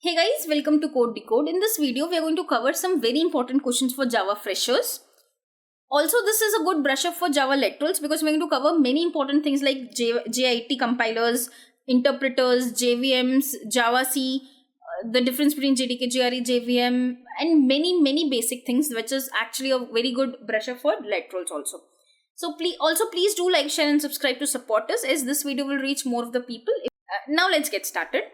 Hey guys, welcome to Code Decode. In this video, we are going to cover some very important questions for Java freshers. Also, this is a good brush up for Java laterals because we're going to cover many important things like JIT compilers, interpreters, JVMs, Java C, the difference between JDK, JRE, JVM, and many basic things, which is actually a very good brush up for laterals also. So please do like, share, and subscribe to support us as this video will reach more of the people. Now let's get started.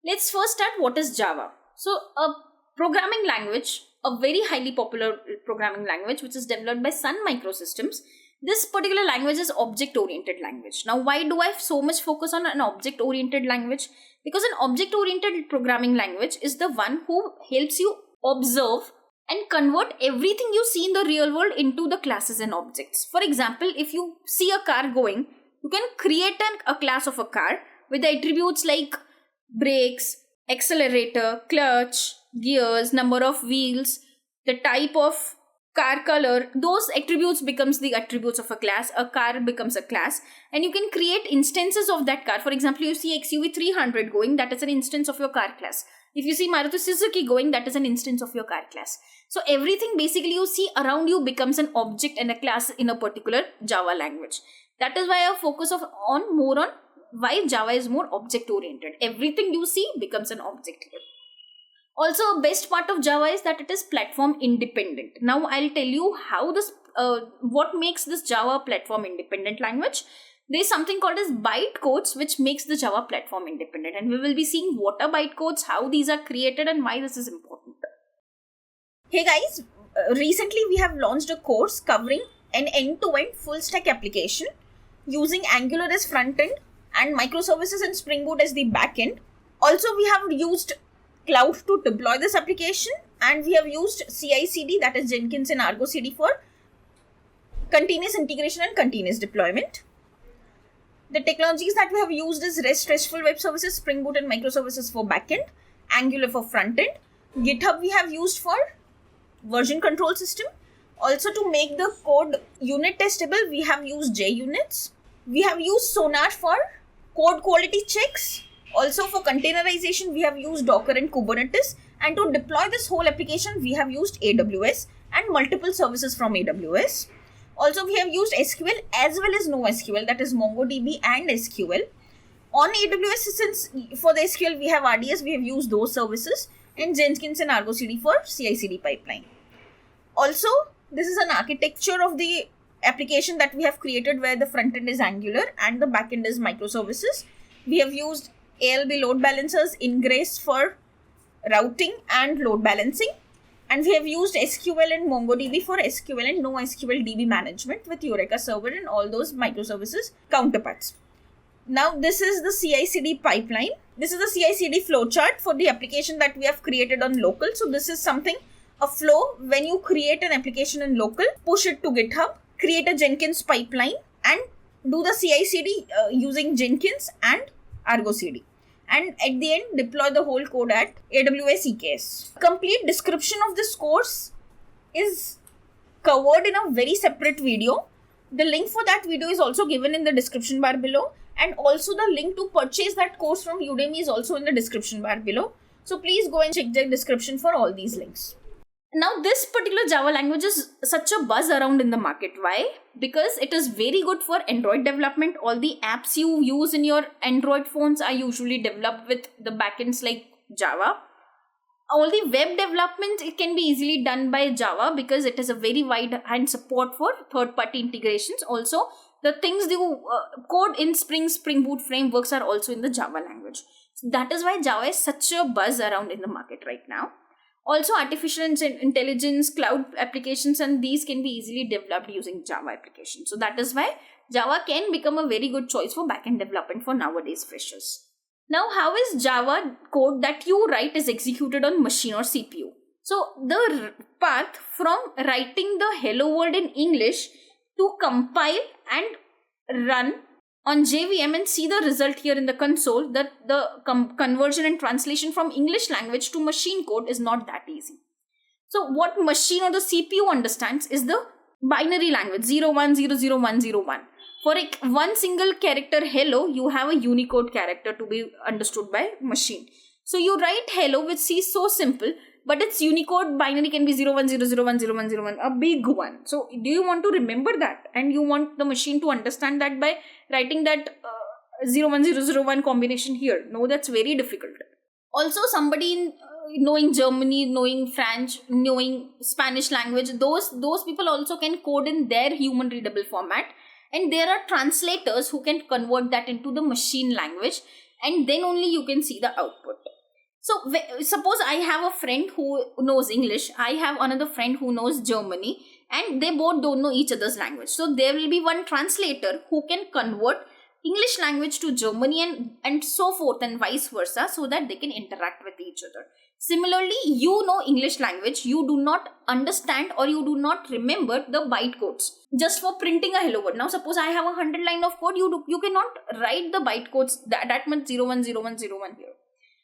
Let's first start what is Java. So a programming language, a very highly popular programming language which is developed by Sun Microsystems. This particular language is object-oriented language. Now why do I have so much focus on an object-oriented language? Because an object-oriented programming language is the one who helps you observe and convert everything you see in the real world into the classes and objects. For example, if you see a car going, you can create a class of a car with the attributes like brakes, accelerator, clutch, gears, number of wheels, the type of car color. Those attributes becomes the attributes of a class. A car becomes a class, and you can create instances of that car. For example, you see XUV 300 going, that is an instance of your car class. If you see Maruti Suzuki going, that is an instance of your car class. So everything basically you see around you becomes an object and a class in a particular Java language. That is why I focus more on why Java is more object oriented. Everything you see becomes an object here. Also, best part of Java is that it is platform independent. Now I'll tell you how what makes this Java platform independent language. There is something called as bytecodes which makes the Java platform independent, and we will be seeing what are bytecodes, how these are created, and why this is important. Hey guys, recently we have launched a course covering an end-to-end full stack application using Angular as front end and microservices and Spring Boot as the backend. Also, we have used Cloud to deploy this application, and we have used CI/CD, that is Jenkins and Argo CD, for continuous integration and continuous deployment. The technologies that we have used is RESTful web services, Spring Boot and microservices for backend, Angular for front end. GitHub we have used for version control system. Also, to make the code unit testable, we have used JUnits. We have used Sonar for code quality checks. Also for containerization, we have used Docker and Kubernetes. And to deploy this whole application, we have used AWS and multiple services from AWS. Also, we have used SQL as well as NoSQL, that is MongoDB and SQL. On AWS, since for the SQL we have RDS, we have used those services, and Jenkins and Argo CD for CI/CD pipeline. Also, this is an architecture of the application that we have created where the front end is Angular and the back end is microservices. We have used ALB load balancers, Ingress for routing and load balancing, and we have used SQL and MongoDB for SQL and NoSQL DB management with Eureka Server and all those microservices counterparts. Now this is the CI/CD pipeline. This is the CI/CD flowchart for the application that we have created on local. So this is a flow when you create an application in local, push it to GitHub, create a Jenkins pipeline, and do the CI/CD using Jenkins and Argo CD. And at the end, deploy the whole code at AWS EKS. Complete description of this course is covered in a very separate video. The link for that video is also given in the description bar below. And also the link to purchase that course from Udemy is also in the description bar below. So please go and check the description for all these links. Now this particular Java language is such a buzz around in the market. Why? Because it is very good for Android development. All the apps you use in your Android phones are usually developed with the backends like Java. All the web development, it can be easily done by Java because it has a very wide hand support for third-party integrations. Also, the things you code in Spring Boot frameworks are also in the Java language. So that is why Java is such a buzz around in the market right now. Also, artificial intelligence, cloud applications, and these can be easily developed using Java applications. So that is why Java can become a very good choice for backend development for nowadays freshers. Now, how is Java code that you write is executed on machine or CPU? So the path from writing the hello world in English to compile and run on JVM and see the result here in the console, that the conversion and translation from English language to machine code is not that easy. So what machine or the CPU understands is the binary language 01000101. For one single character hello, you have a Unicode character to be understood by machine. So you write hello, which seems so simple, but its Unicode binary can be 0100010101, a big one. So do you want to remember that? And you want the machine to understand that by writing that 01001 combination here? No, that's very difficult. Also, somebody in knowing Germany, knowing French, knowing Spanish language, those people also can code in their human readable format. And there are translators who can convert that into the machine language, and then only you can see the output. So suppose I have a friend who knows English, I have another friend who knows Germany, and they both don't know each other's language. So there will be one translator who can convert English language to Germany and so forth and vice versa, so that they can interact with each other. Similarly, you know English language, you do not understand or you do not remember the bytecodes just for printing a hello world. Now suppose I have 100 line of code, you cannot write the bytecodes that much 010101 here.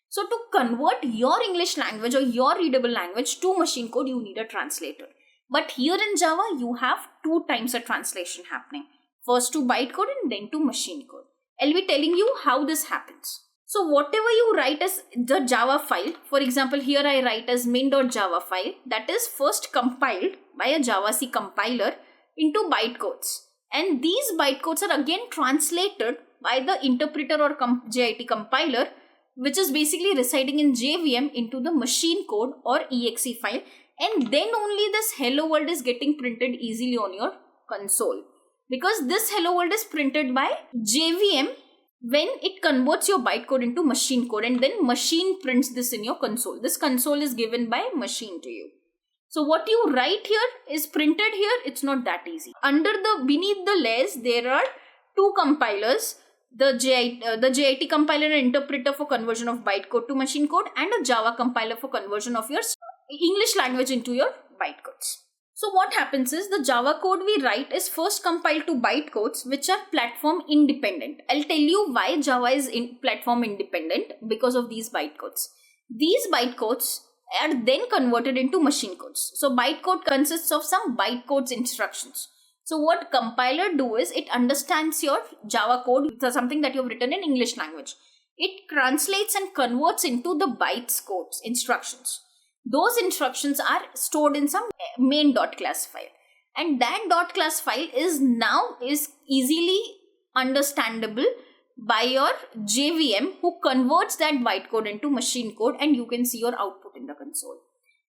So to convert your English language or your readable language to machine code, you need a translator. But here in Java, you have two times a translation happening. First to bytecode and then to machine code. I'll be telling you how this happens. So whatever you write as the Java file, for example, here I write as main.java file, that is first compiled by a JavaC compiler into bytecodes. And these bytecodes are again translated by the interpreter or JIT compiler, which is basically residing in JVM into the machine code or exe file. And then only this hello world is getting printed easily on your console. Because this hello world is printed by JVM when it converts your bytecode into machine code, and then machine prints this in your console. This console is given by machine to you. So what you write here is printed here. It's not that easy. Beneath the layers, there are two compilers, the JIT compiler and interpreter for conversion of bytecode to machine code, and a Java compiler for conversion of your English language into your bytecodes. So what happens is the Java code we write is first compiled to bytecodes, which are platform independent. I'll tell you why Java is platform independent, because of these bytecodes. These bytecodes are then converted into machine codes. So bytecode consists of some bytecodes instructions. So what compiler do is it understands your Java code, something that you've written in English language. It translates and converts into the bytes codes instructions. Those instructions are stored in some main.class file, and that .class file is easily understandable by your JVM, who converts that bytecode into machine code, and you can see your output in the console.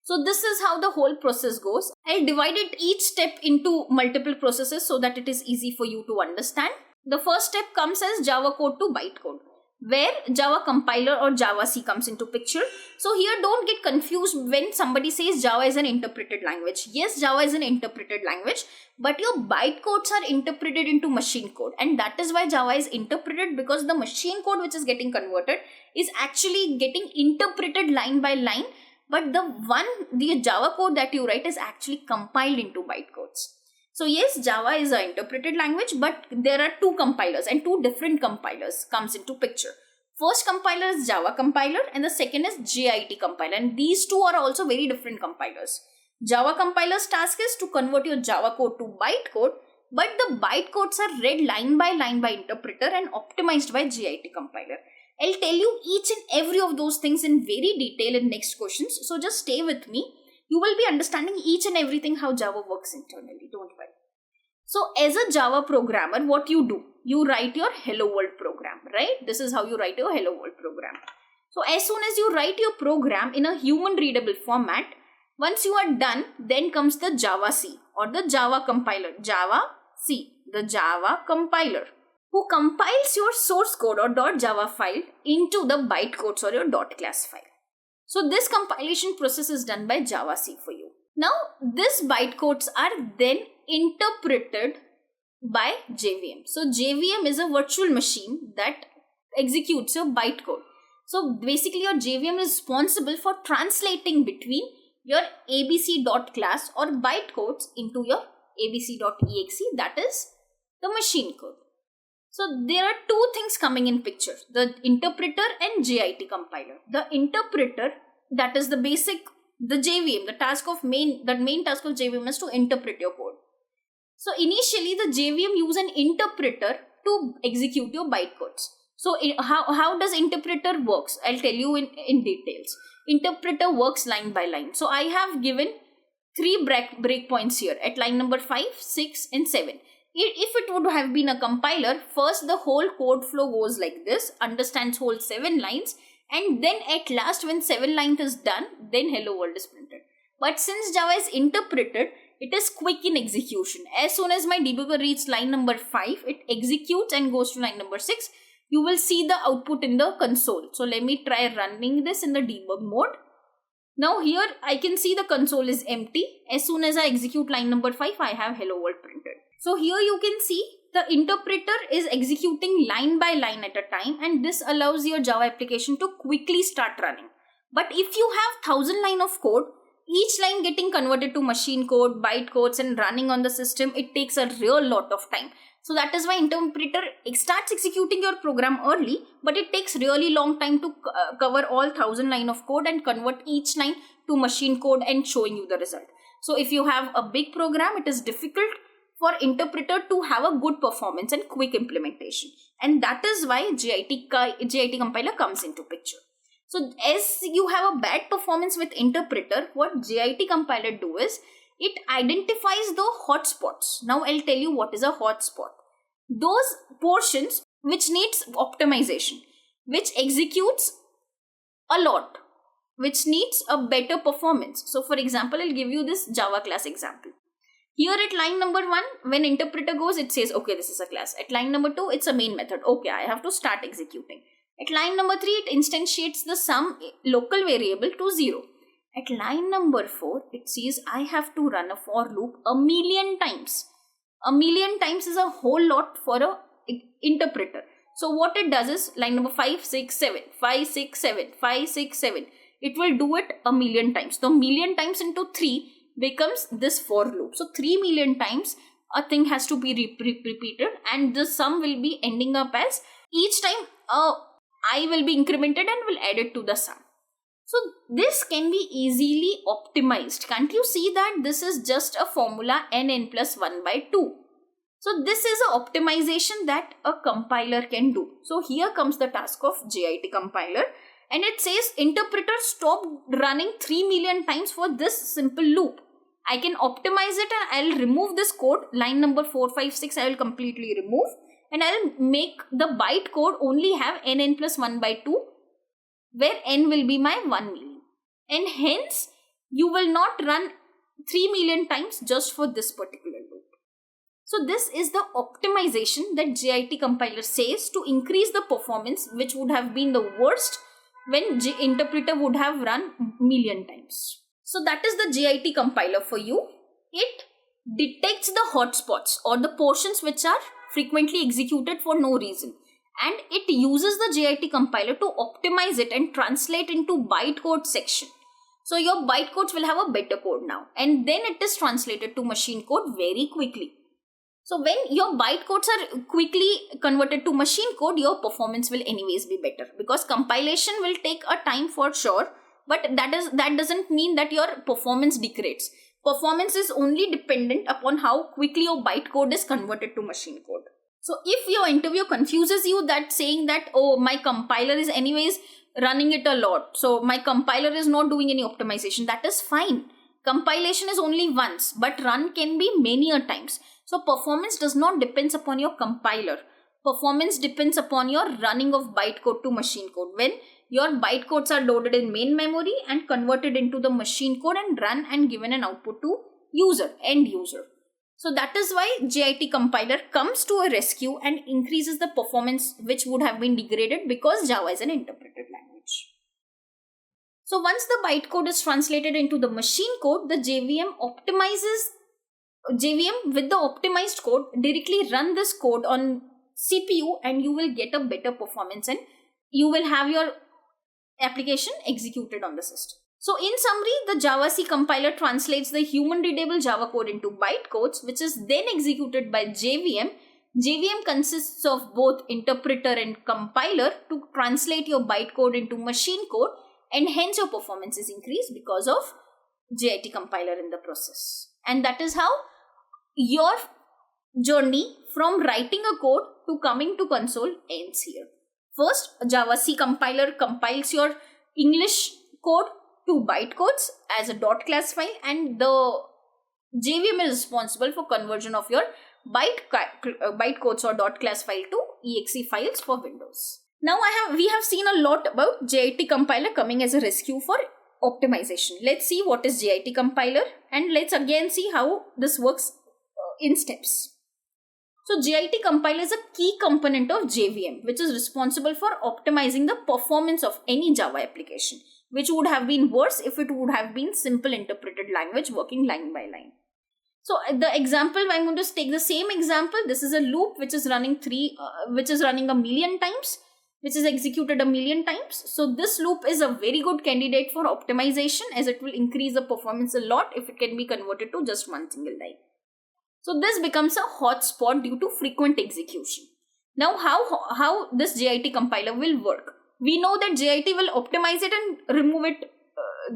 So this is how the whole process goes. I'll divide each step into multiple processes so that it is easy for you to understand. The first step comes as Java code to bytecode, where Java compiler or JavaC comes into picture. So here don't get confused when somebody says Java is an interpreted language. Yes, Java is an interpreted language, but your bytecodes are interpreted into machine code, and that is why Java is interpreted, because the machine code which is getting converted is actually getting interpreted line by line, but the Java code that you write is actually compiled into bytecodes. So yes, Java is an interpreted language, but there are two compilers, and two different compilers comes into picture. First compiler is Java compiler, and the second is JIT compiler, and these two are also very different compilers. Java compiler's task is to convert your Java code to bytecode, but the bytecodes are read line by interpreter and optimized by JIT compiler. I'll tell you each and every of those things in very detail in next questions, so just stay with me. You will be understanding each and everything how Java works internally, don't worry. So as a Java programmer, what you do? You write your hello world program, right? This is how you write your hello world program. So as soon as you write your program in a human readable format, once you are done, then comes the JavaC or the Java compiler. JavaC, the Java compiler, who compiles your source code or .java file into the bytecodes or your .class file. So this compilation process is done by JavaC for you. Now these bytecodes are then interpreted by JVM. So JVM is a virtual machine that executes your bytecode. So basically your JVM is responsible for translating between your abc.class or bytecodes into your abc.exe, that is the machine code. So there are two things coming in picture, the interpreter and JIT compiler. The interpreter, that is the JVM, the main task of JVM is to interpret your code. So initially the JVM use an interpreter to execute your bytecodes. So how does interpreter works? I'll tell you in details. Interpreter works line by line. So I have given 3 breakpoints here at line number 5, 6 and 7. If it would have been a compiler, first the whole code flow goes like this, understands whole 7 lines, and then at last when 7 lines is done, then hello world is printed. But since Java is interpreted, it is quick in execution. As soon as my debugger reaches line number 5, it executes and goes to line number 6. You will see the output in the console. So let me try running this in the debug mode. Now here I can see the console is empty. As soon as I execute line number 5, I have hello world printed. So here you can see the interpreter is executing line by line at a time, and this allows your Java application to quickly start running. But if you have 1000 line of code, each line getting converted to machine code, bytecodes and running on the system, it takes a real lot of time. So that is why interpreter starts executing your program early, but it takes really long time to cover all 1000 line of code and convert each line to machine code and showing you the result. So if you have a big program, it is difficult for interpreter to have a good performance and quick implementation. And that is why JIT compiler comes into picture. So as you have a bad performance with interpreter, what JIT compiler do is, it identifies the hotspots. Now I'll tell you what is a hotspot. Those portions which needs optimization, which executes a lot, which needs a better performance. So for example, I'll give you this Java class example. Here at line number 1, when interpreter goes, it says, okay, this is a class. At line number 2, it's a main method. Okay, I have to start executing. At line number 3, it instantiates the sum local variable to 0. At line number 4, it says I have to run a for loop 1,000,000 times. 1,000,000 times is a whole lot for a interpreter. So what it does is, line number 5, 6, 7, 5, 6, 7, 5, 6, 7. It will do it 1,000,000 times. So 1,000,000 times into 3 becomes this for loop. So 3,000,000 times a thing has to be repeated, and the sum will be ending up as each time I will be incremented and will add it to the sum. So this can be easily optimized. Can't you see that this is just a formula n plus 1 by 2. So this is an optimization that a compiler can do. So here comes the task of JIT compiler, and it says interpreter stop running 3,000,000 times for this simple loop. I can optimize it and I'll remove this code. Line number 4, 5, 6 I will completely remove, and I'll make the byte code only have n plus 1 by 2, where n will be my 1,000,000. And hence, you will not run 3,000,000 times just for this particular loop. So this is the optimization that JIT compiler says to increase the performance, which would have been the worst when interpreter would have run 1,000,000 times. So that is the JIT compiler for you. It detects the hotspots or the portions which are frequently executed for no reason, and it uses the JIT compiler to optimize it and translate into bytecode section. So your bytecodes will have a better code now, and then it is translated to machine code very quickly. So when your bytecodes are quickly converted to machine code, your performance will anyways be better, because compilation will take a time for sure, but that doesn't mean that your performance degrades. Performance is only dependent upon how quickly your bytecode is converted to machine code. So if your interview confuses you that saying that, oh, my compiler is anyways running it a lot, so my compiler is not doing any optimization, that is fine. Compilation is only once, but run can be many a times. So performance does not depend upon your compiler. Performance depends upon your running of bytecode to machine code. When your bytecodes are loaded in main memory and converted into the machine code and run and given an output to end user. So that is why JIT compiler comes to a rescue and increases the performance which would have been degraded because Java is an interpreted language. So once the bytecode is translated into the machine code, the JVM with the optimized code directly run this code on CPU, and you will get a better performance and you will have your application executed on the system. So in summary, the JavaC compiler translates the human readable Java code into bytecodes, which is then executed by JVM. JVM consists of both interpreter and compiler to translate your bytecode into machine code, and hence your performance is increased because of JIT compiler in the process. And that is how your journey from writing a code to coming to console ends here. First, Java-C compiler compiles your English code to bytecodes as a .class file, and the JVM is responsible for conversion of your bytecodes or .class file to exe files for Windows. Now we have seen a lot about JIT compiler coming as a rescue for optimization. Let's see what is JIT compiler, and let's again see how this works in steps. So JIT compiler is a key component of JVM, which is responsible for optimizing the performance of any Java application, which would have been worse if it would have been simple interpreted language working line by line. So the example, I'm going to take the same example. This is a loop which is running a million times, which is executed a million times. So this loop is a very good candidate for optimization, as it will increase the performance a lot if it can be converted to just one single line. So this becomes a hotspot due to frequent execution. Now how this JIT compiler will work? We know that JIT will optimize it and remove it,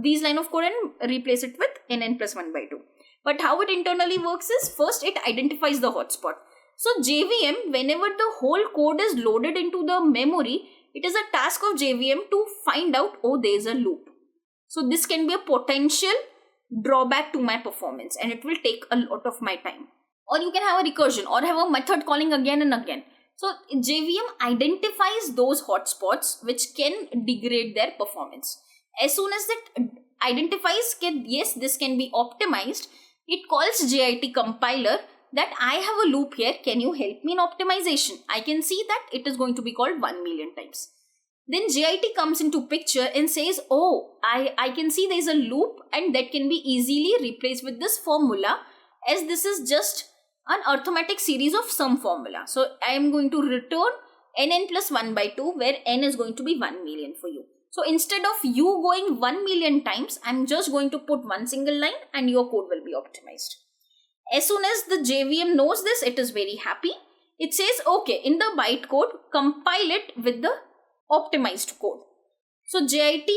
these line of code, and replace it with nn+1/2. But how it internally works is, first it identifies the hotspot. So JVM, whenever the whole code is loaded into the memory, it is a task of JVM to find out, oh, there is a loop. So this can be a potential drawback to my performance, and it will take a lot of my time. Or you can have a recursion or have a method calling again and again. So JVM identifies those hotspots which can degrade their performance. As soon as it identifies that yes, this can be optimized, it calls JIT compiler that I have a loop here, can you help me in optimization? I can see that it is going to be called 1 million times. Then JIT comes into picture and says, oh, I can see there is a loop, and that can be easily replaced with this formula, as this is just an arithmetic series of some formula. So I am going to return nn+1/2, where n is going to be 1 million for you. So instead of you going 1 million times, I'm just going to put one single line and your code will be optimized. As soon as the JVM knows this, it is very happy. It says, okay, in the bytecode, compile it with the optimized code. So JIT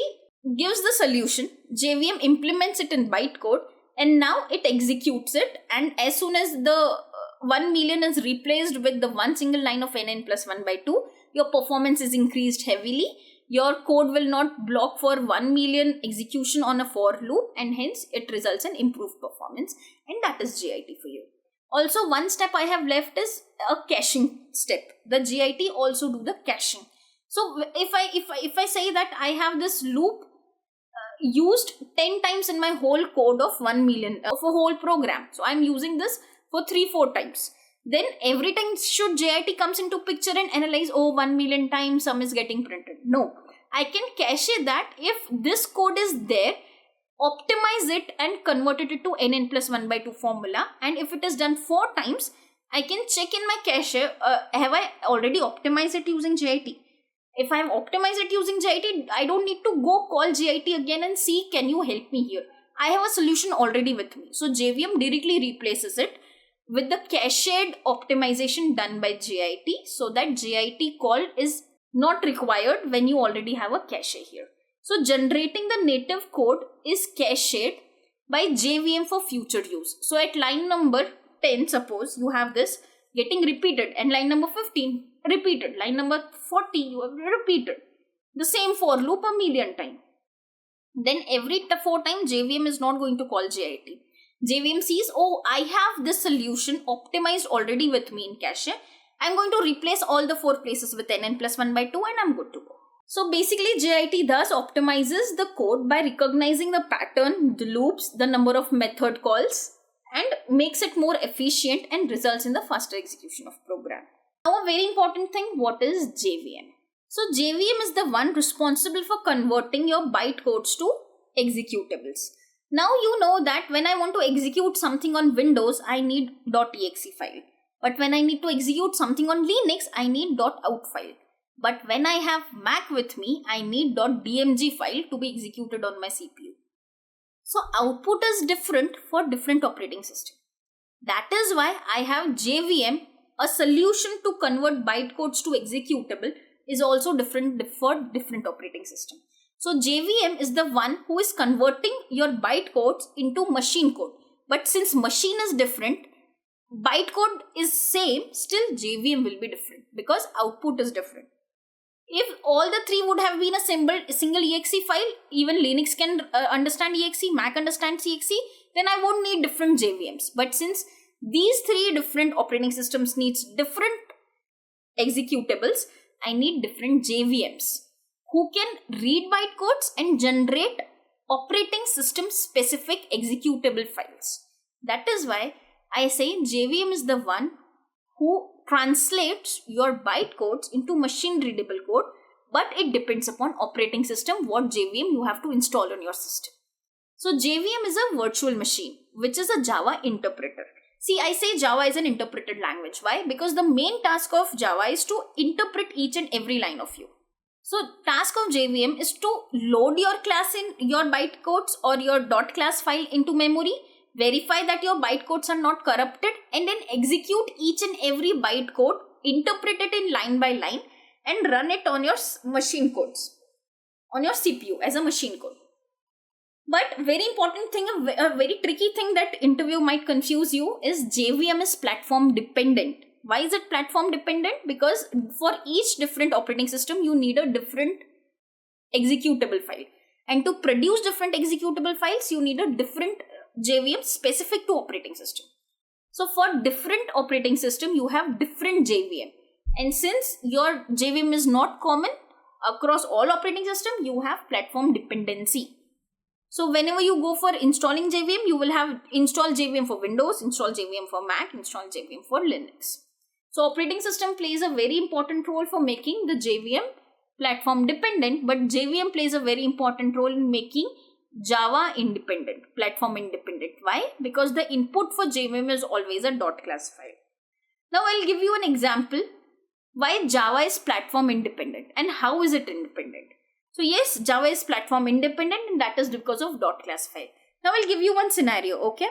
gives the solution, JVM implements it in bytecode, and now it executes it. And as soon as the 1 million is replaced with the one single line of nn+1/2, your performance is increased heavily. Your code will not block for 1 million execution on a for loop, and hence it results in improved performance, and that is JIT for you. Also, one step I have left is a caching step. The JIT also do the caching. So if I say that I have this loop used 10 times in my whole code of 1 million of a whole program, so I'm using this for 3-4 times, then every time should JIT comes into picture and analyze, oh, 1 million times sum is getting printed? No, I can cache that if this code is there, optimize it and convert it to nn+1/2 formula, and if it is done 4 times, I can check in my cache, have I already optimized it using JIT? If I have optimized it using JIT, I don't need to go call JIT again and see, can you help me here? I have a solution already with me. So JVM directly replaces it with the cached optimization done by JIT, so that JIT call is not required when you already have a cache here. So generating the native code is cached by JVM for future use. So at line number 10, suppose you have this getting repeated, and line number 15 repeated, line number 40 you have repeated the same for loop a million times. Then every 4 times JVM is not going to call JIT. JVM sees, oh, I have this solution optimized already with me in cache. I'm going to replace all the 4 places with nn+1/2 and I'm good to go. So basically JIT thus optimizes the code by recognizing the pattern, the loops, the number of method calls, and makes it more efficient and results in the faster execution of program. Now a very important thing, what is JVM? So JVM is the one responsible for converting your bytecodes to executables. Now you know that when I want to execute something on Windows, I need .exe file. But when I need to execute something on Linux, I need .out file. But when I have Mac with me, I need .dmg file to be executed on my CPU. So output is different for different operating system. That is why I have JVM, a solution to convert bytecodes to executable is also different for different operating system. So JVM is the one who is converting your bytecodes into machine code. But since machine is different, bytecode is same, still JVM will be different because output is different. If all the three would have been a single exe file, even Linux can understand exe, Mac understands exe, then I won't need different JVMs. But since these three different operating systems needs different executables, I need different JVMs who can read bytecodes and generate operating system specific executable files. That is why I say JVM is the one who translates your bytecodes into machine readable code, but it depends upon operating system what JVM you have to install on your system. So JVM is a virtual machine, which is a Java interpreter. See, I say Java is an interpreted language. Why? Because the main task of Java is to interpret each and every line of you. So task of JVM is to load your class in your bytecodes or your .class file into memory, verify that your bytecodes are not corrupted, and then execute each and every bytecode, interpret it in line by line, and run it on your machine codes, on your CPU as a machine code. But very important thing, a very tricky thing that interview might confuse you is JVM is platform dependent. Why is it platform dependent? Because for each different operating system, you need a different executable file. And to produce different executable files, you need a different JVM specific to operating system. So for different operating system, you have different JVM. And since your JVM is not common across all operating system, you have platform dependency. So whenever you go for installing JVM, you will have install JVM for Windows, install JVM for Mac, install JVM for Linux. So operating system plays a very important role for making the JVM platform dependent, but JVM plays a very important role in making Java independent, platform independent. Why? Because the input for JVM is always a .class file. Now I'll give you an example why Java is platform independent and how is it independent. So yes, Java is platform independent and that is because of .class file. Now I'll give you one scenario, okay?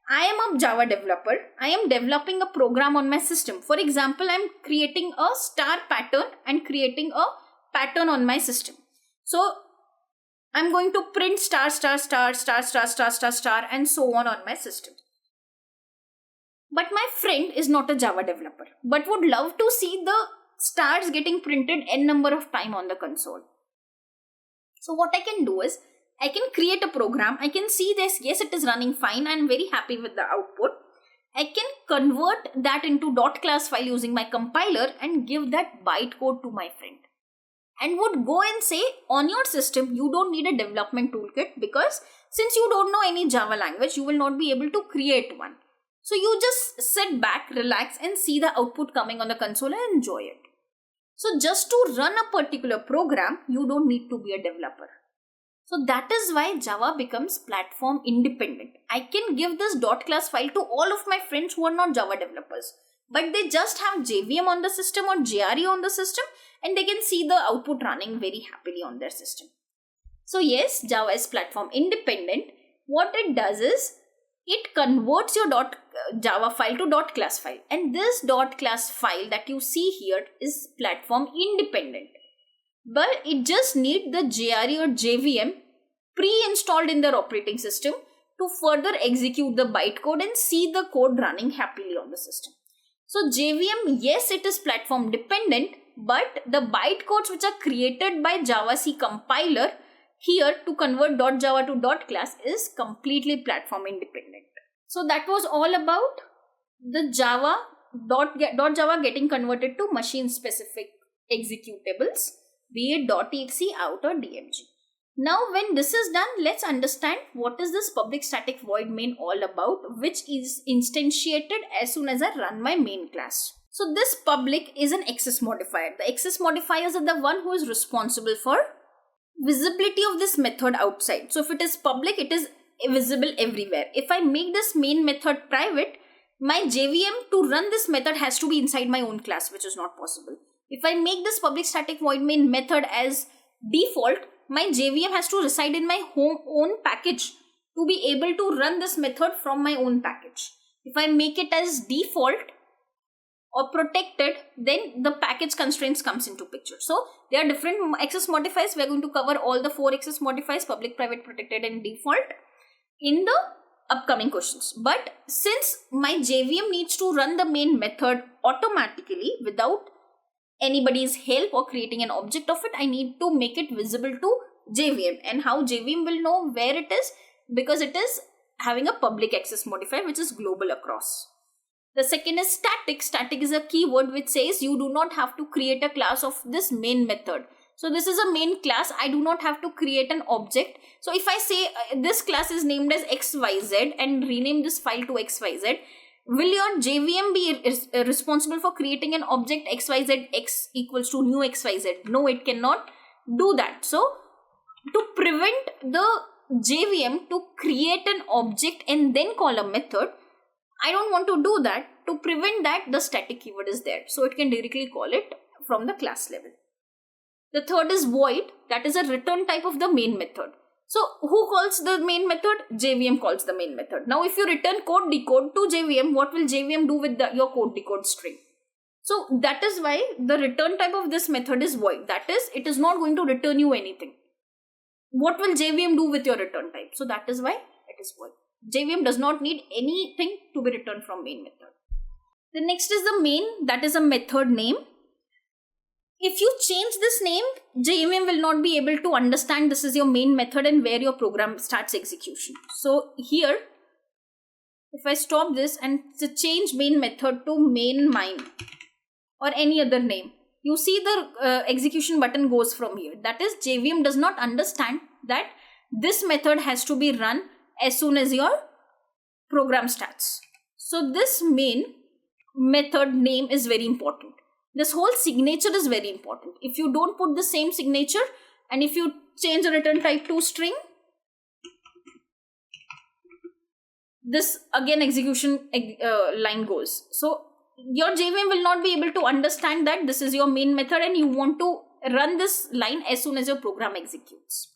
I am a Java developer. I am developing a program on my system. For example, I'm creating a star pattern and creating a pattern on my system. So I'm going to print star, star, star, star, star, star, star, star, and so on my system. But my friend is not a Java developer, but would love to see the stars getting printed n number of time on the console. So what I can do is, I can create a program. I can see this, yes, it is running fine. I'm very happy with the output. I can convert that into .class file using my compiler and give that bytecode to my friend. And would go and say, on your system, you don't need a development toolkit because since you don't know any Java language, you will not be able to create one. So you just sit back, relax and see the output coming on the console and enjoy it. So just to run a particular program, you don't need to be a developer. So that is why Java becomes platform independent. I can give this .class file to all of my friends who are not Java developers, but they just have JVM on the system or JRE on the system and they can see the output running very happily on their system. So yes, Java is platform independent. What it does is, it converts your Java file to .class file, and this .class file that you see here is platform independent. But it just needs the JRE or JVM pre-installed in their operating system to further execute the bytecode and see the code running happily on the system. So JVM, yes, it is platform dependent, but the bytecodes which are created by JavaC compiler here to convert .java to .class is completely platform independent. So that was all about the Java .java getting converted to machine specific executables, be it .exe, out or DMG. Now when this is done, let's understand what is this public static void main all about, which is instantiated as soon as I run my main class. So this public is an access modifier. The access modifiers are the one who is responsible for visibility of this method outside. So if it is public, it is visible everywhere. If I make this main method private, my JVM to run this method has to be inside my own class, which is not possible. If I make this public static void main method as default, my JVM has to reside in my own package to be able to run this method from my own package. If I make it as default or protected, then the package constraints comes into picture. So there are different access modifiers. We are going to cover all the 4 access modifiers, public, private, protected and default, in the upcoming questions. But since my JVM needs to run the main method automatically without anybody's help or creating an object of it, I need to make it visible to JVM. And how JVM will know where it is? Because it is having a public access modifier which is global across. The second is static. Static is a keyword which says you do not have to create a class of this main method. So this is a main class. I do not have to create an object. So if I say this class is named as XYZ and rename this file to XYZ, will your JVM be responsible for creating an object XYZ X equals to new XYZ? No, it cannot do that. So to prevent the JVM to create an object and then call a method, I don't want to do that. To prevent that, the static keyword is there. So it can directly call it from the class level. The third is void. That is a return type of the main method. So who calls the main method? JVM calls the main method. Now if you return code decode to JVM, what will JVM do with your code decode string? So that is why the return type of this method is void. That is, it is not going to return you anything. What will JVM do with your return type? So that is why it is void. JVM does not need anything to be returned from main method. The next is the main, that is a method name. If you change this name, JVM will not be able to understand this is your main method and where your program starts execution. So here, if I stop this and to change main method to main mine or any other name, you see the execution button goes from here. That is, JVM does not understand that this method has to be run as soon as your program starts. So this main method name is very important. This whole signature is very important. If you don't put the same signature and if you change the return type to string, this again execution line goes. So your JVM will not be able to understand that this is your main method and you want to run this line as soon as your program executes.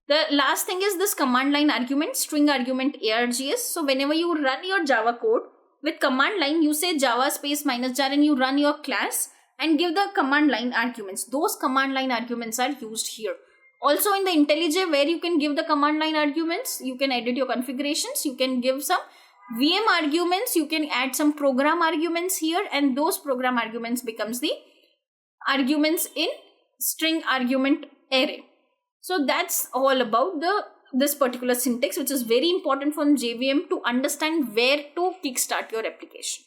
The last thing is this command line argument, string argument args. So whenever you run your Java code with command line, you say java space -jar and you run your class and give the command line arguments. Those command line arguments are used here. Also in the IntelliJ, where you can give the command line arguments, you can edit your configurations, you can give some VM arguments, you can add some program arguments here, and those program arguments becomes the arguments in string argument array. So that's all about this particular syntax, which is very important for JVM to understand where to kickstart your application.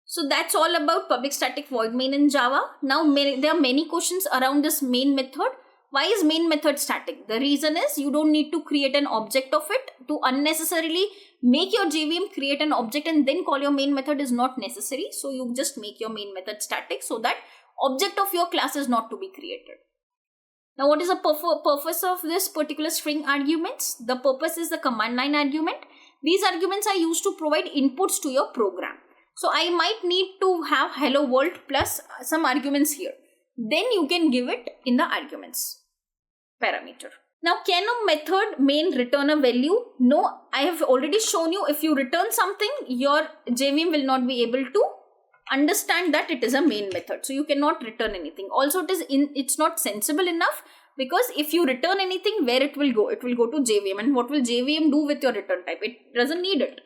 So that's all about public static void main in Java. Now there are many questions around this main method. Why is main method static? The reason is you don't need to create an object of it. To unnecessarily make your JVM create an object and then call your main method is not necessary. So you just make your main method static so that object of your class is not to be created. Now what is the purpose of this particular string arguments? The purpose is the command line argument. These arguments are used to provide inputs to your program. So I might need to have hello world plus some arguments here. Then you can give it in the arguments parameter. Now can a method main return a value? No, I have already shown you if you return something, your JVM will not be able to understand that it is a main method. So you cannot return anything. Also it's not sensible enough, because if you return anything, where it will go? It will go to JVM, and what will JVM do with your return type? It doesn't need it.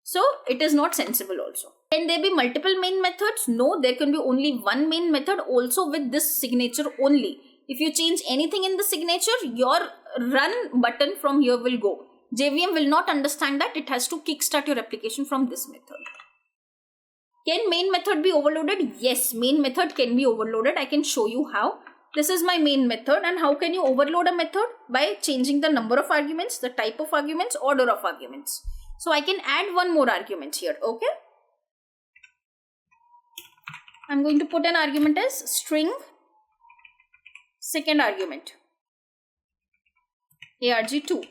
So it is not sensible also. Can there be multiple main methods? No, there can be only one main method, also with this signature only. If you change anything in the signature, your run button from here will go. JVM will not understand that. It has to kickstart your application from this method. Can main method be overloaded? Yes, main method can be overloaded. I can show you how. This is my main method, and how can you overload a method? By changing the number of arguments, the type of arguments, order of arguments. So I can add one more argument here, okay? I'm going to put an argument as string second argument arg2.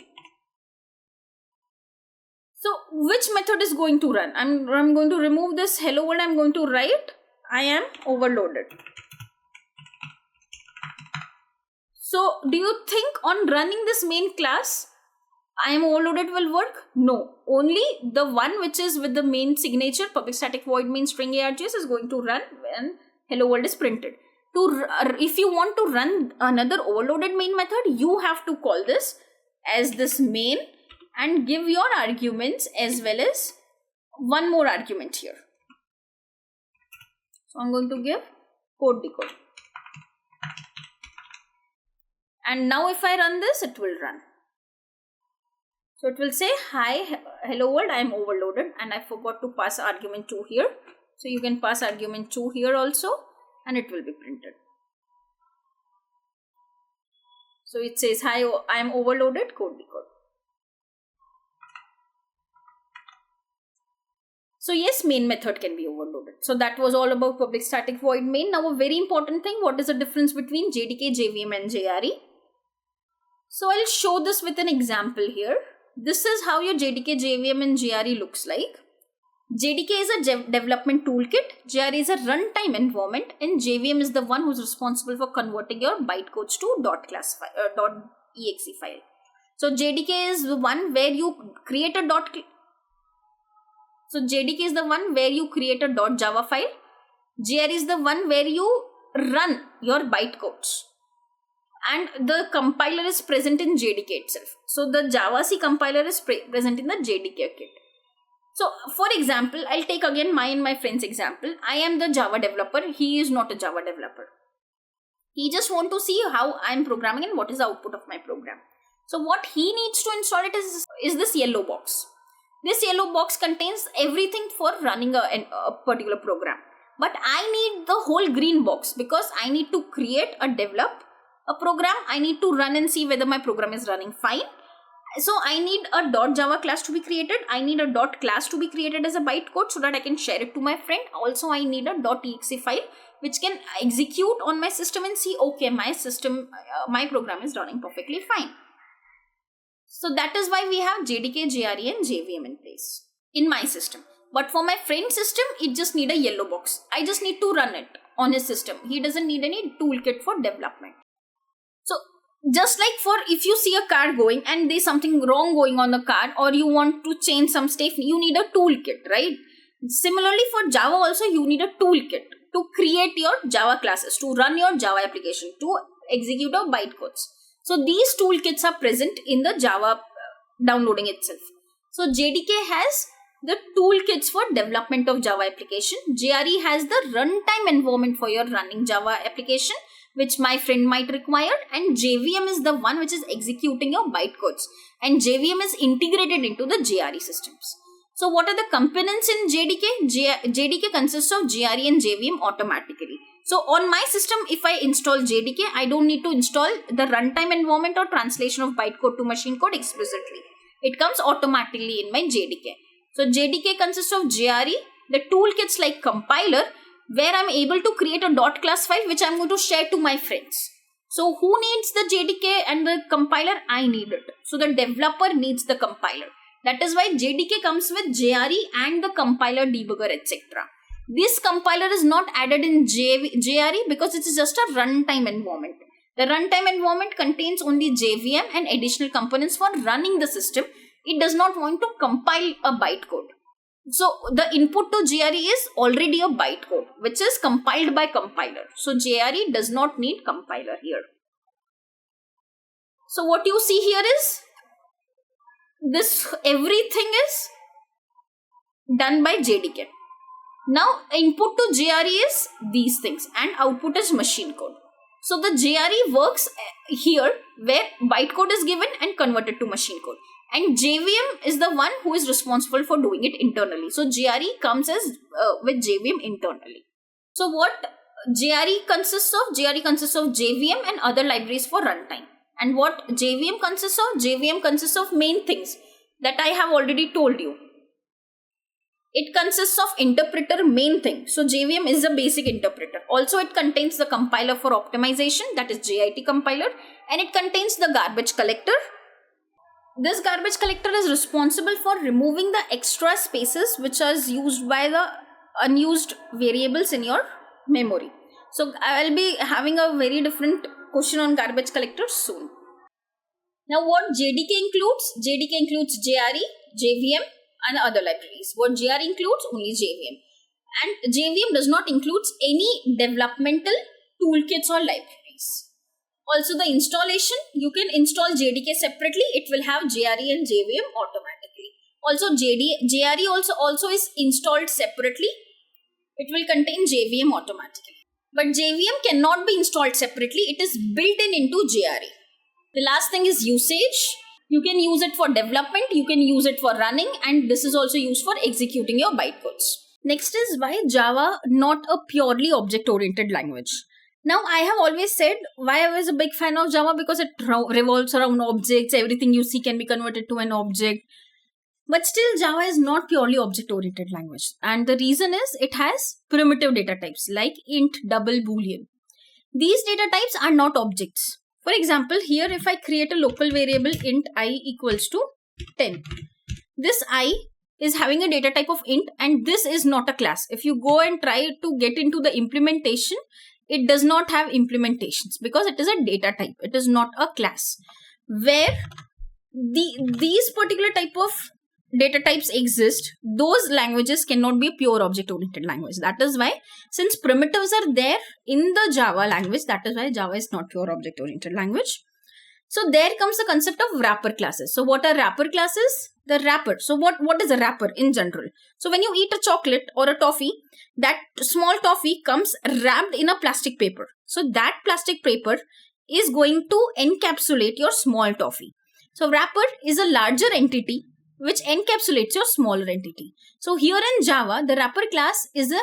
So which method is going to run? I'm going to remove this hello world. I'm going to write I am overloaded. So do you think on running this main class I am overloaded will work? No, only the one which is with the main signature public static void main string args is going to run when hello world is printed. If you want to run another overloaded main method, you have to call this as this main and give your arguments as well as one more argument here. So I'm going to give code decode. And now if I run this, it will run. So it will say, hi, hello world, I am overloaded and I forgot to pass argument 2 here. So you can pass argument 2 here also and it will be printed. So it says, hi, I am overloaded, code decode. So yes, main method can be overloaded. So that was all about public static void main. Now a very important thing, what is the difference between JDK, JVM and JRE? So I'll show this with an example here. This is how your JDK, JVM and JRE looks like. JDK is a development toolkit, JRE is a runtime environment, and JVM is the one who's responsible for converting your bytecodes to .exe file. So JDK is the one where you create a .java file. JRE is the one where you run your bytecodes. And the compiler is present in JDK itself. So the JavaC compiler is present in the JDK kit. So for example, I'll take again my friend's example. I am the Java developer. He is not a Java developer. He just want to see how I'm programming and what is the output of my program. So what he needs to install it is this yellow box. This yellow box contains everything for running a particular program. But I need the whole green box because I need to create or develop a program. I need to run and see whether my program is running fine. So I need a .java class to be created. I need a .class to be created as a bytecode so that I can share it to my friend. Also, I need a .exe file which can execute on my system and see, okay, my program is running perfectly fine. So that is why we have JDK, JRE and JVM in place in my system. But for my friend's system, it just need a yellow box. I just need to run it on his system. He doesn't need any toolkit for development. So just like for if you see a car going and there's something wrong going on the car or you want to change some stuff, you need a toolkit, right? Similarly for Java also you need a toolkit to create your Java classes, to run your Java application, to execute your bytecodes. So these toolkits are present in the Java downloading itself. So JDK has the toolkits for development of Java application. JRE has the runtime environment for your running Java application, which my friend might require, and JVM is the one which is executing your bytecodes, and JVM is integrated into the JRE systems. So what are the components in JDK? JDK consists of JRE and JVM automatically. So on my system, if I install JDK, I don't need to install the runtime environment or translation of bytecode to machine code explicitly. It comes automatically in my JDK. So JDK consists of JRE, the toolkits like compiler, where I'm able to create a .class file which I'm going to share to my friends. So who needs the JDK and the compiler? I need it. So the developer needs the compiler. That is why JDK comes with JRE and the compiler debugger, etc. This compiler is not added in JRE because it is just a runtime environment. The runtime environment contains only JVM and additional components for running the system. It does not want to compile a bytecode. So the input to JRE is already a bytecode which is compiled by compiler. So JRE does not need compiler here. So what you see here is this, everything is done by JDK. Now input to JRE is these things and output is machine code. So the JRE works here where bytecode is given and converted to machine code. And JVM is the one who is responsible for doing it internally. So JRE comes as with JVM internally. So what JRE consists of? JRE consists of JVM and other libraries for runtime. And what JVM consists of? JVM consists of main things that I have already told you. It consists of interpreter main thing. So JVM is a basic interpreter. Also it contains the compiler for optimization, that is JIT compiler, and it contains the garbage collector. This garbage collector is responsible for removing the extra spaces which are used by the unused variables in your memory. So I will be having a very different question on garbage collector soon. Now what JDK includes? JDK includes JRE, JVM and other libraries. What JRE includes? Only JVM. And JVM does not include any developmental toolkits or libraries. Also the installation, you can install JDK separately. It will have JRE and JVM automatically. Also JRE also is installed separately. It will contain JVM automatically. But JVM cannot be installed separately. It is built in into JRE. The last thing is usage. You can use it for development, you can use it for running, and this is also used for executing your bytecodes. Next is why Java not a purely object-oriented language. Now, I have always said why I was a big fan of Java, because it revolves around objects. Everything you see can be converted to an object. But still, Java is not purely object-oriented language. And the reason is it has primitive data types like int, double, boolean. These data types are not objects. For example, here if I create a local variable int I equals to 10. This I is having a data type of int, and this is not a class. If you go and try to get into the implementation, it does not have implementations because it is a data type. It is not a class. Where these particular type of data types exist, those languages cannot be a pure object-oriented language. That is why, since primitives are there in the Java language, that is why Java is not pure object-oriented language. So there comes the concept of wrapper classes. So what are wrapper classes? The wrapper. So what is a wrapper in general? So when you eat a chocolate or a toffee, that small toffee comes wrapped in a plastic paper. So that plastic paper is going to encapsulate your small toffee. So wrapper is a larger entity which encapsulates your smaller entity. So here in Java, the wrapper class is a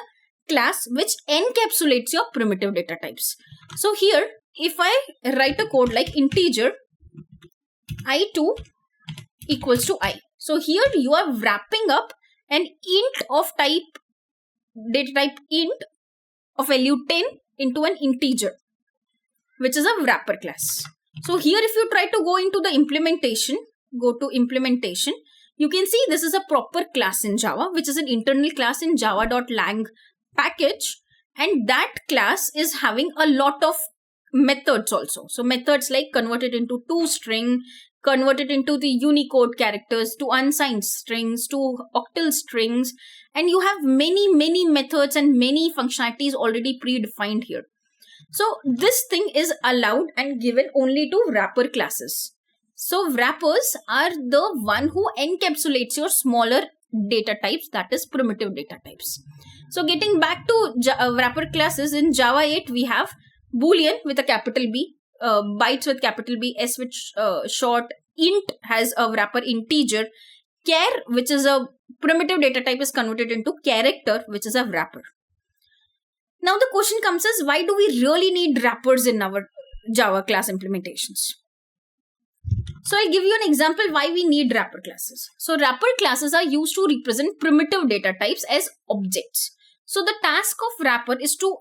class which encapsulates your primitive data types. So here, if I write a code like integer I2 equals to I. So here you are wrapping up an int of type, data type int of value 10 into an integer, which is a wrapper class. So here if you try to go into the implementation, go to implementation, you can see this is a proper class in Java, which is an internal class in java.lang package. And that class is having a lot of methods also. So methods like converted into toString, converted into the Unicode characters, to unsigned strings, to octal strings. And you have many methods and many functionalities already predefined here. So this thing is allowed and given only to wrapper classes. So wrappers are the one who encapsulates your smaller data types, that is primitive data types. So getting back to wrapper classes, in Java 8 we have Boolean with a capital B, bytes with capital B, S with short, int has a wrapper integer, char, which is a primitive data type, is converted into character, which is a wrapper. Now the question comes is, why do we really need wrappers in our Java class implementations? So I'll give you an example why we need wrapper classes. So wrapper classes are used to represent primitive data types as objects. So the task of wrapper is to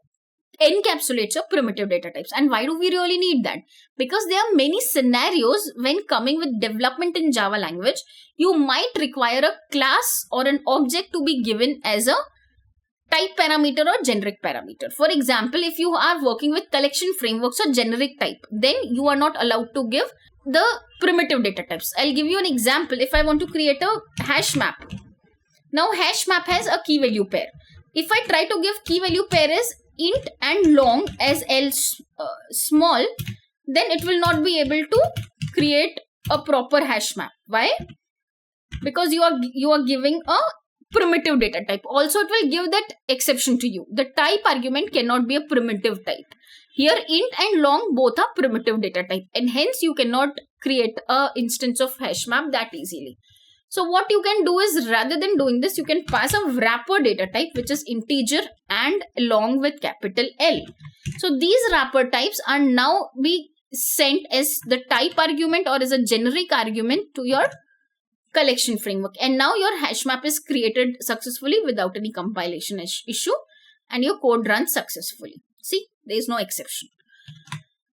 encapsulate your primitive data types. And why do we really need that? Because there are many scenarios when coming with development in Java language, you might require a class or an object to be given as a type parameter or generic parameter. For example, if you are working with collection frameworks or generic type, then you are not allowed to give the primitive data types. I'll give you an example. If I want to create a hash map. Now hash map has a key value pair. If I try to give key value pair as int and long as L small, then it will not be able to create a proper hash map. Why? Because you are giving a primitive data type. Also, it will give that exception to you. The type argument cannot be a primitive type. Here, int and long both are primitive data type, and hence you cannot create a instance of hash map that easily. So what you can do is, rather than doing this, you can pass a wrapper data type, which is integer and long with capital L. So these wrapper types are now be sent as the type argument or as a generic argument to your collection framework. And now your hash map is created successfully without any compilation issue, and your code runs successfully. See, there is no exception.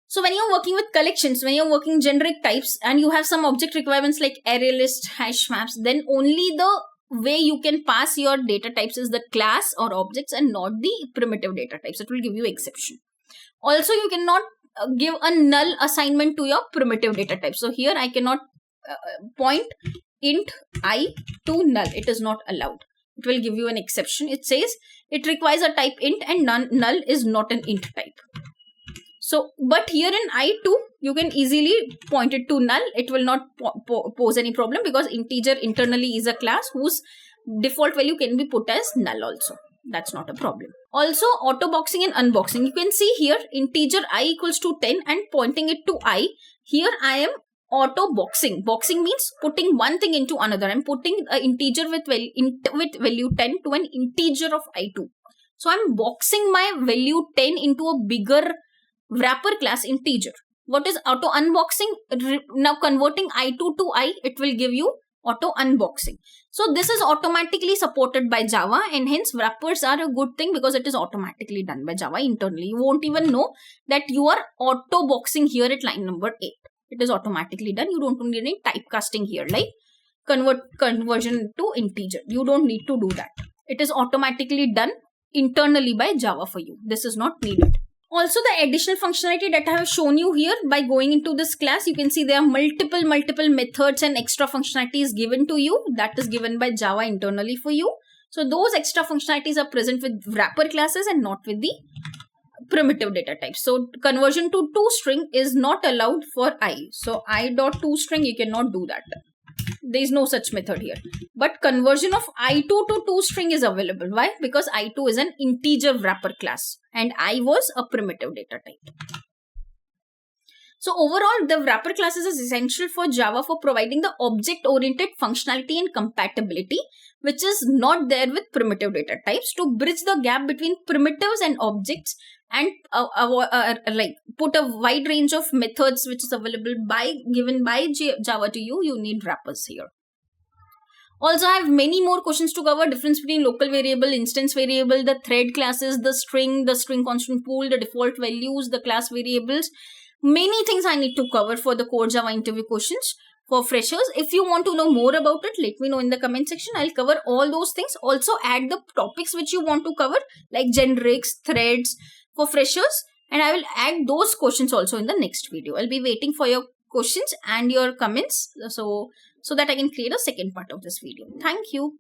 So when you're working with collections, when you're working generic types and you have some object requirements like array list, hash maps, then only the way you can pass your data types is the class or objects and not the primitive data types. It will give you exception. Also, you cannot give a null assignment to your primitive data type. So here I cannot point int I to null. It is not allowed. It will give you an exception. It says it requires a type int and null is not an int type. So, but here in I2, you can easily point it to null. It will not pose any problem because integer internally is a class whose default value can be put as null also. That's not a problem. Also, auto boxing and unboxing. You can see here integer I equals to 10 and pointing it to I. Here I am auto boxing. Boxing means putting one thing into another. I'm putting an integer with value 10 to an integer of I2. So I'm boxing my value 10 into a bigger wrapper class integer. What is auto unboxing? Now converting I2 to I, it will give you auto unboxing. So this is automatically supported by Java, and hence wrappers are a good thing because it is automatically done by Java internally. You won't even know that you are auto boxing here at line number 8. It is automatically done. You don't need any typecasting here like conversion to integer. You don't need to do that. It is automatically done internally by Java for you. This is not needed. Also, the additional functionality that I have shown you here, by going into this class, you can see there are multiple methods and extra functionalities given to you. That is given by Java internally for you. So those extra functionalities are present with wrapper classes and not with the primitive data types. So conversion to toString is not allowed for I. So I.toString, you cannot do that. There is no such method here. But conversion of I2 to toString is available. Why? Because I2 is an integer wrapper class and I was a primitive data type. So overall, the wrapper classes is essential for Java for providing the object-oriented functionality and compatibility, which is not there with primitive data types, to bridge the gap between primitives and objects and like put a wide range of methods which is available given by Java to you. You need wrappers here. Also, I have many more questions to cover. Difference between local variable, instance variable, the thread classes, the string constant pool, the default values, the class variables. Many things I need to cover for the core Java interview questions for freshers. If you want to know more about it, let me know in the comment section. I'll cover all those things. Also add the topics which you want to cover like generics, threads for freshers, and I will add those questions also in the next video. I'll be waiting for your questions and your comments so that I can create a second part of this video. Thank you.